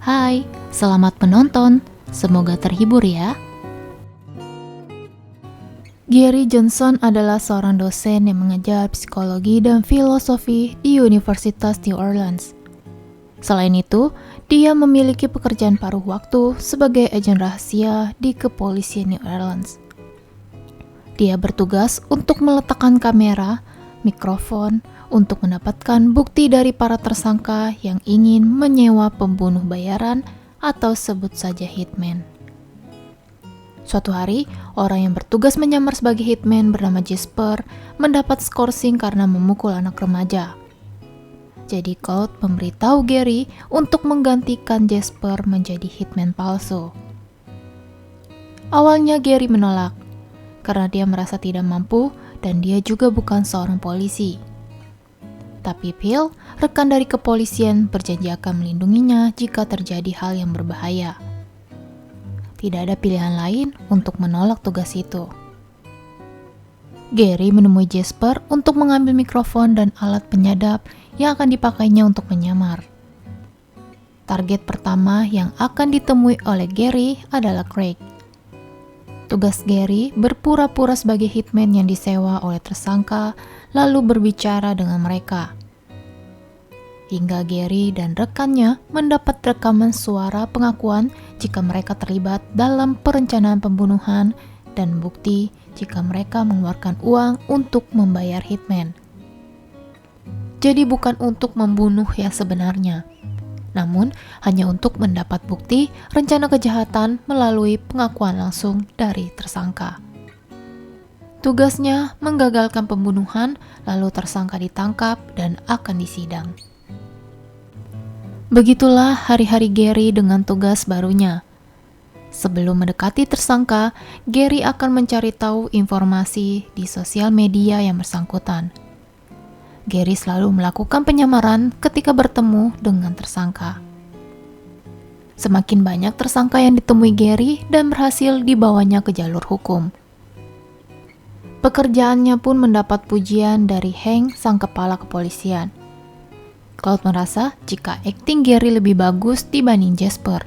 Hai, selamat menonton. Semoga terhibur ya. Gary Johnson adalah seorang dosen yang mengajar psikologi dan filosofi di Universitas New Orleans. Selain itu, dia memiliki pekerjaan paruh waktu sebagai agen rahasia di kepolisian New Orleans. Dia bertugas untuk meletakkan kamera, mikrofon, untuk mendapatkan bukti dari para tersangka yang ingin menyewa pembunuh bayaran atau sebut saja hitman. Suatu hari, orang yang bertugas menyamar sebagai hitman bernama Jasper mendapat skorsing karena memukul anak remaja. Jadi Cloud memberitahu Gary untuk menggantikan Jasper menjadi hitman palsu. Awalnya Gary menolak, karena dia merasa tidak mampu dan dia juga bukan seorang polisi. Tapi Phil, rekan dari kepolisian, berjanji akan melindunginya jika terjadi hal yang berbahaya. Tidak ada pilihan lain untuk menolak tugas itu. Gary menemui Jasper untuk mengambil mikrofon dan alat penyadap yang akan dipakainya untuk menyamar. Target pertama yang akan ditemui oleh Gary adalah Craig. Tugas Gary berpura-pura sebagai hitman yang disewa oleh tersangka, lalu berbicara dengan mereka. Hingga Gary dan rekannya mendapat rekaman suara pengakuan jika mereka terlibat dalam perencanaan pembunuhan dan bukti jika mereka mengeluarkan uang untuk membayar hitman. Jadi bukan untuk membunuh yang sebenarnya, namun hanya untuk mendapat bukti rencana kejahatan melalui pengakuan langsung dari tersangka. Tugasnya menggagalkan pembunuhan, lalu tersangka ditangkap dan akan disidang. Begitulah hari-hari Gary dengan tugas barunya. Sebelum mendekati tersangka, Gary akan mencari tahu informasi di sosial media yang bersangkutan. Gary selalu melakukan penyamaran ketika bertemu dengan tersangka. Semakin banyak tersangka yang ditemui Gary dan berhasil dibawanya ke jalur hukum. Pekerjaannya pun mendapat pujian dari Hank, sang kepala kepolisian. Cloud merasa jika akting Gary lebih bagus dibanding Jasper,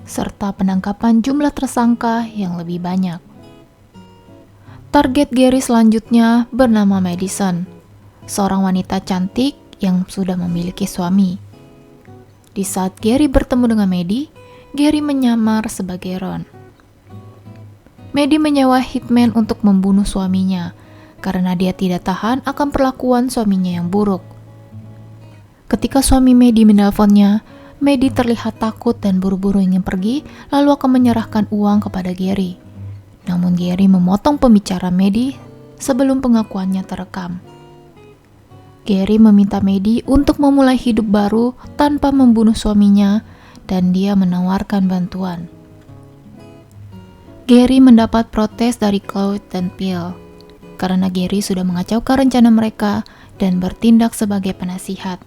serta penangkapan jumlah tersangka yang lebih banyak. Target Gary selanjutnya bernama Madison, seorang wanita cantik yang sudah memiliki suami. Di saat Gary bertemu dengan Maddie, Gary menyamar sebagai Ron. Maddie menyewa hitman untuk membunuh suaminya karena dia tidak tahan akan perlakuan suaminya yang buruk. Ketika suami Maddie menelponnya, Maddie terlihat takut dan buru-buru ingin pergi, lalu akan menyerahkan uang kepada Gary. Namun Gary memotong pembicaraan Maddie sebelum pengakuannya terekam. Gary meminta Maddie untuk memulai hidup baru tanpa membunuh suaminya, dan dia menawarkan bantuan. Gary mendapat protes dari Cloud dan Phil, karena Gary sudah mengacaukan rencana mereka dan bertindak sebagai penasihat.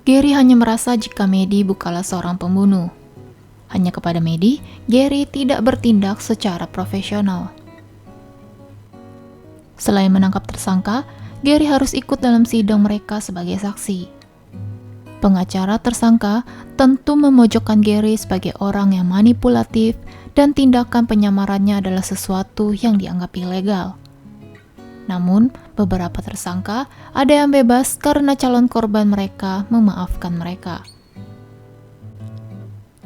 Gary hanya merasa jika Maddie bukanlah seorang pembunuh. Hanya kepada Maddie, Gary tidak bertindak secara profesional. Selain menangkap tersangka, Gary harus ikut dalam sidang mereka sebagai saksi. Pengacara tersangka tentu memojokkan Gary sebagai orang yang manipulatif dan tindakan penyamarannya adalah sesuatu yang dianggap ilegal. Namun, beberapa tersangka ada yang bebas karena calon korban mereka memaafkan mereka.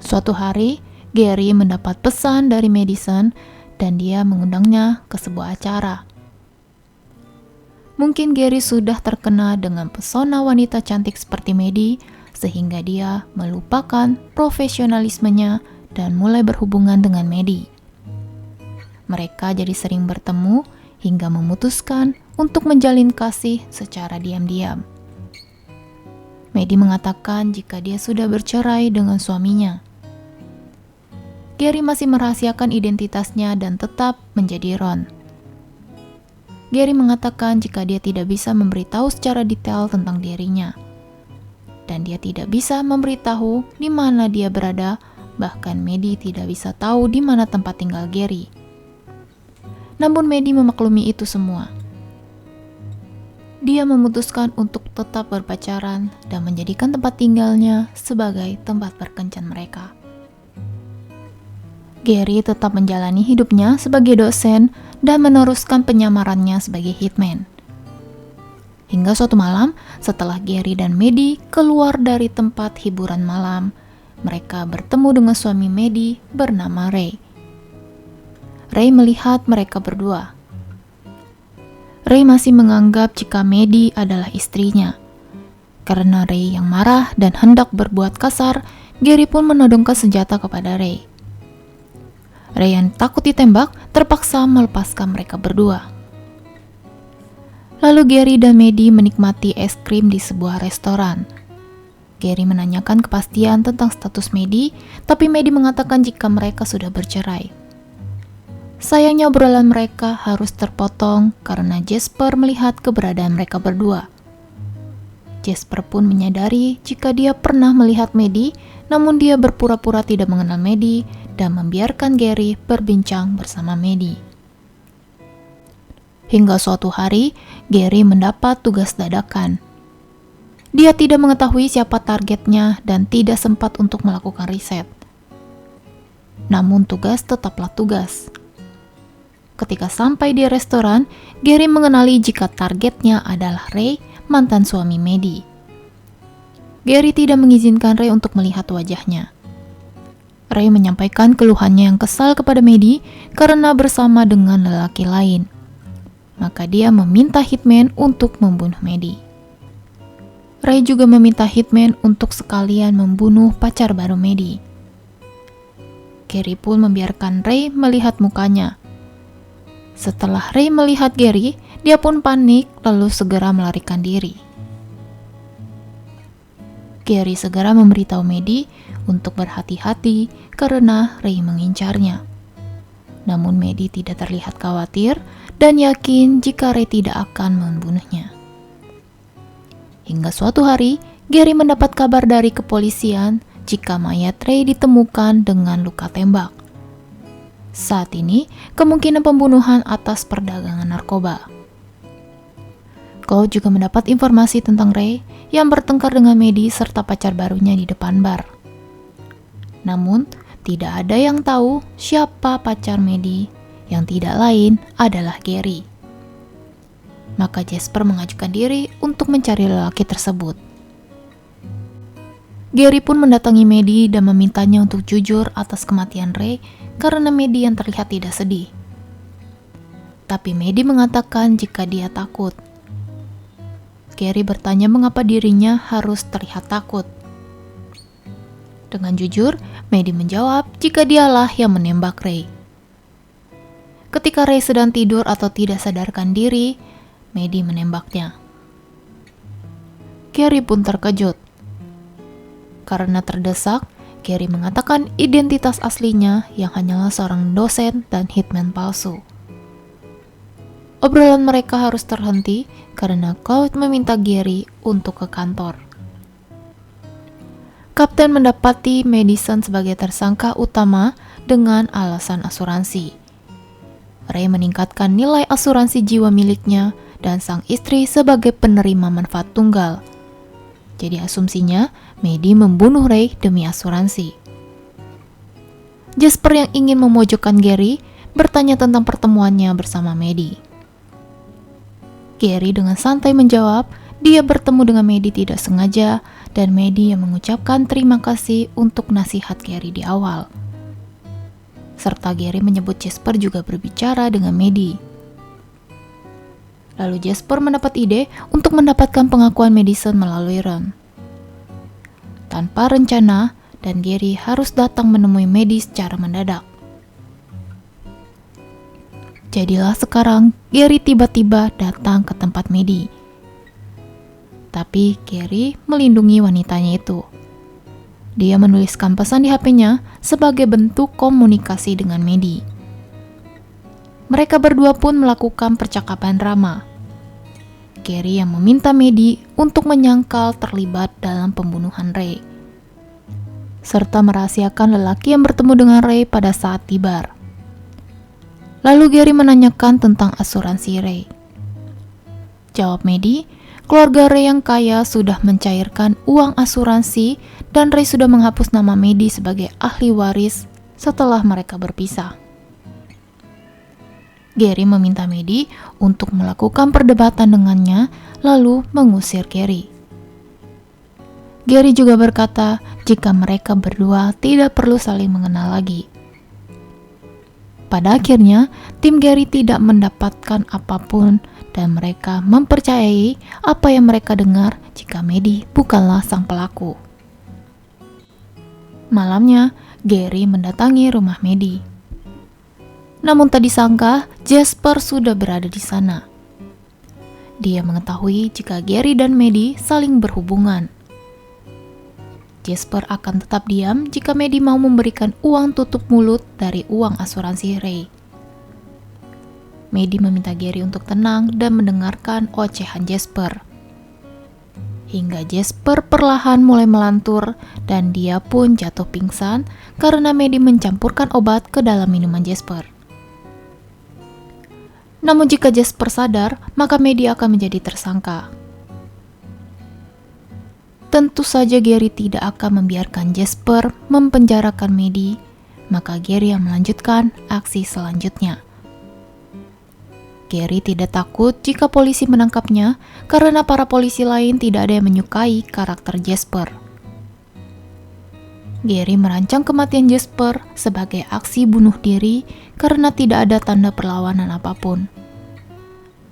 Suatu hari, Gary mendapat pesan dari Madison dan dia mengundangnya ke sebuah acara. Mungkin Gary sudah terkena dengan pesona wanita cantik seperti Maddie, sehingga dia melupakan profesionalismenya dan mulai berhubungan dengan Maddie. Mereka jadi sering bertemu hingga memutuskan untuk menjalin kasih secara diam-diam. Maddie mengatakan jika dia sudah bercerai dengan suaminya. Gary masih merahasiakan identitasnya dan tetap menjadi Ron. Gary mengatakan jika dia tidak bisa memberitahu secara detail tentang dirinya, dan dia tidak bisa memberitahu di mana dia berada, bahkan Maddie tidak bisa tahu di mana tempat tinggal Gary. Namun Maddie memaklumi itu semua. dia memutuskan untuk tetap berpacaran dan menjadikan tempat tinggalnya sebagai tempat berkencan mereka. Gary tetap menjalani hidupnya sebagai dosen dan meneruskan penyamarannya sebagai hitman. Hingga suatu malam, setelah Gary dan Maddie keluar dari tempat hiburan malam, mereka bertemu dengan suami Maddie bernama Ray. Ray melihat mereka berdua. Ray masih menganggap jika Maddie adalah istrinya. Karena Ray yang marah dan hendak berbuat kasar, Gary pun menodongkan senjata kepada Ray. Ray yang takut ditembak terpaksa melepaskan mereka berdua. Lalu Gary dan Maddie menikmati es krim di sebuah restoran. Gary menanyakan kepastian tentang status Maddie, tapi Maddie mengatakan jika mereka sudah bercerai. Sayangnya obrolan mereka harus terpotong karena Jasper melihat keberadaan mereka berdua. Jasper pun menyadari jika dia pernah melihat Maddie, namun dia berpura-pura tidak mengenal Maddie dan membiarkan Gary berbincang bersama Maddie. Hingga suatu hari, Gary mendapat tugas dadakan. Dia tidak mengetahui siapa targetnya dan tidak sempat untuk melakukan riset. Namun tugas tetaplah tugas. Ketika sampai di restoran, Gary mengenali jika targetnya adalah Ray, mantan suami Maddie. Gary tidak mengizinkan Ray untuk melihat wajahnya. Ray menyampaikan keluhannya yang kesal kepada Maddie karena bersama dengan lelaki lain. Maka dia meminta hitman untuk membunuh Maddie. Ray juga meminta hitman untuk sekalian membunuh pacar baru Maddie. Gary pun membiarkan Ray melihat mukanya. Setelah Ray melihat Gary, dia pun panik lalu segera melarikan diri. Gary segera memberitahu Maddie untuk berhati-hati karena Ray mengincarnya. Namun Maddie tidak terlihat khawatir dan yakin jika Ray tidak akan membunuhnya. Hingga suatu hari, Gary mendapat kabar dari kepolisian jika mayat Ray ditemukan dengan luka tembak. Saat ini, kemungkinan pembunuhan atas perdagangan narkoba. Cole juga mendapat informasi tentang Ray yang bertengkar dengan Maddie serta pacar barunya di depan bar. Namun, tidak ada yang tahu siapa pacar Maddie, yang tidak lain adalah Gary. Maka Jasper mengajukan diri untuk mencari lelaki tersebut. Gary pun mendatangi Maddie dan memintanya untuk jujur atas kematian Ray karena Maddie yang terlihat tidak sedih. Tapi Maddie mengatakan jika dia takut. Gary bertanya mengapa dirinya harus terlihat takut. Dengan jujur, Maddie menjawab jika dialah yang menembak Ray. Ketika Ray sedang tidur atau tidak sadarkan diri, Maddie menembaknya. Gary pun terkejut. Karena terdesak, Gary mengatakan identitas aslinya yang hanyalah seorang dosen dan hitman palsu. Obrolan mereka harus terhenti karena Cloud meminta Gary untuk ke kantor. Kapten mendapati Madison sebagai tersangka utama dengan alasan asuransi. Ray meningkatkan nilai asuransi jiwa miliknya dan sang istri sebagai penerima manfaat tunggal. Jadi asumsinya, Maddie membunuh Ray demi asuransi. Jasper yang ingin memojokkan Gary bertanya tentang pertemuannya bersama Maddie. Gary dengan santai menjawab, dia bertemu dengan Maddie tidak sengaja dan Maddie yang mengucapkan terima kasih untuk nasihat Gary di awal. Serta Gary menyebut Jasper juga berbicara dengan Maddie. Lalu Jasper mendapat ide untuk mendapatkan pengakuan Madison melalui Ron. Tanpa rencana, dan Gary harus datang menemui Maddie secara mendadak. Jadilah sekarang Gary tiba-tiba datang ke tempat Maddie. Tapi Gary melindungi wanitanya itu. Dia menuliskan pesan di HP-nya sebagai bentuk komunikasi dengan Maddie. Mereka berdua pun melakukan percakapan ramah. Gary yang meminta Maddie untuk menyangkal terlibat dalam pembunuhan Ray, serta merahasiakan lelaki yang bertemu dengan Ray pada saat di bar. Lalu Gary menanyakan tentang asuransi Ray. Jawab Maddie, keluarga Ray yang kaya sudah mencairkan uang asuransi dan Ray sudah menghapus nama Maddie sebagai ahli waris setelah mereka berpisah. Gary meminta Maddie untuk melakukan perdebatan dengannya, lalu mengusir Gary. Gary juga berkata jika mereka berdua tidak perlu saling mengenal lagi. Pada akhirnya, tim Gary tidak mendapatkan apapun dan mereka mempercayai apa yang mereka dengar jika Maddie bukanlah sang pelaku. Malamnya, Gary mendatangi rumah Maddie. Namun tak disangka, Jasper sudah berada di sana. Dia mengetahui jika Gary dan Maddie saling berhubungan. Jasper akan tetap diam jika Maddie mau memberikan uang tutup mulut dari uang asuransi Ray. Maddie meminta Gary untuk tenang dan mendengarkan ocehan Jasper. Hingga Jasper perlahan mulai melantur dan dia pun jatuh pingsan karena Maddie mencampurkan obat ke dalam minuman Jasper. Namun jika Jasper sadar, maka Maddie akan menjadi tersangka. Tentu saja Gary tidak akan membiarkan Jasper mempenjarakan Maddie, maka Gary yang melanjutkan aksi selanjutnya. Gary tidak takut jika polisi menangkapnya karena para polisi lain tidak ada yang menyukai karakter Jasper. Gary merancang kematian Jasper sebagai aksi bunuh diri karena tidak ada tanda perlawanan apapun.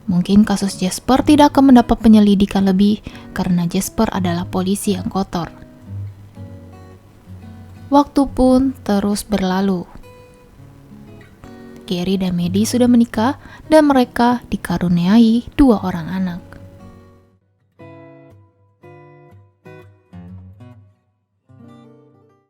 Mungkin kasus Jasper tidak akan mendapat penyelidikan lebih karena Jasper adalah polisi yang kotor. Waktu pun terus berlalu. Gary dan Maddie sudah menikah dan mereka dikaruniai 2 orang anak.